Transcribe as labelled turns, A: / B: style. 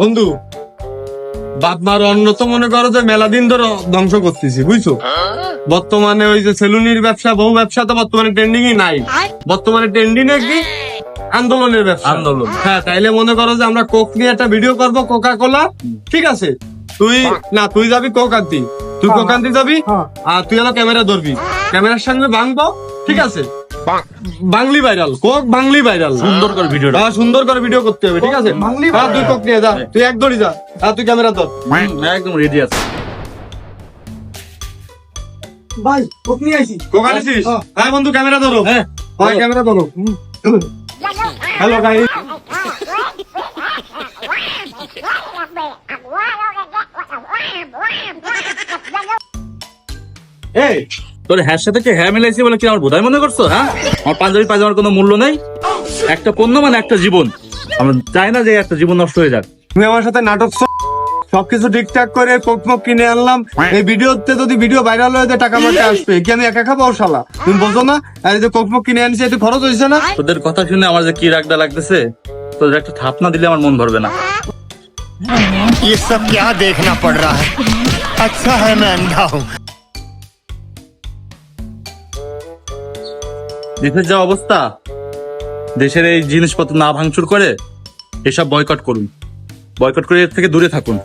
A: বন্ধু বাপ মার অন্ন তো মনে করো যে মেলা দিন ধরে ধ্বংস করতেছি, বুঝছো? বর্তমানে ওই যে সেলুনির ব্যবসা, বহু ব্যবসা তো বর্তমানে ট্রেন্ডিং নাই। বর্তমানে ট্রেন্ডিং কি আন্দোলনের ব্যবসা।
B: আন্দোলন।
A: হ্যাঁ, তাইলে মনে করো যে আমরা কোক নিয়ে একটা ভিডিও করবো, কোকা কোলা, ঠিক আছে? তুই যাবি কোক আনতি, তুই কোক আনতে যাবি, আর তুই হলো ক্যামেরা ধরবি, ক্যামেরার সামনে ভাঙবো, ঠিক আছে? বাংলি ভাইরাল, কোক বাংলি ভাইরাল,
B: সুন্দর করে ভিডিওটা।
A: সুন্দর করে ভিডিও করতে হবে, ঠিক আছে? হ্যাঁ, তুই কোক নিয়ে যা, তুই এক দড়ি যা, আর তুই ক্যামেরা ধর।
B: একদম রেডি আছে।
C: ভাই কোক নিয়ে আইছি।
A: কোক আনিস? হ্যাঁ বন্ধু, ক্যামেরা ধরো। হ্যাঁ ক্যামেরা ধরো। হ্যালো গাইস, এই
B: তোর হ্যার সাথে কি হ্যাঁ মিলাইছি বলে কি আমার বোধহয় মনে করছো? হ্যাঁ, আমার পাঞ্জাবি পায়জামার কোনো মূল্য নেই। একটা পণ্য মানে একটা জীবন। আমরা চাই না যে একটা জীবন নষ্ট হয়ে যাক।
A: তুমি আমার সাথে নাটক সবকিছু ঠিকঠাক করে কোক মক কিনে আনলাম। এই ভিডিওতে যদি ভিডিও ভাইরাল হয়ে যায় টাকা মাঠে আসবে, কি আমি একা খাবো? শালা তুমি বোঝো না? আর এই যে কোক মক কিনে আনছি, এতে খরচ হয়েছে না?
B: তোদের কথা শুনে আমার যে কি রাগটা লাগতেছে, তোদের একটা থাপ না দিলে আমার মন ভরবে না।
D: ये सब क्या देखना पड़ रहा है? अच्छा है मैं अंधा हूँ।
B: দেশের যা অবস্থা, দেশের এই জিনিসপত্র না ভাঙচুর করে এসব বয়কট করুন। বয়কট করে এর থেকে দূরে থাকুন।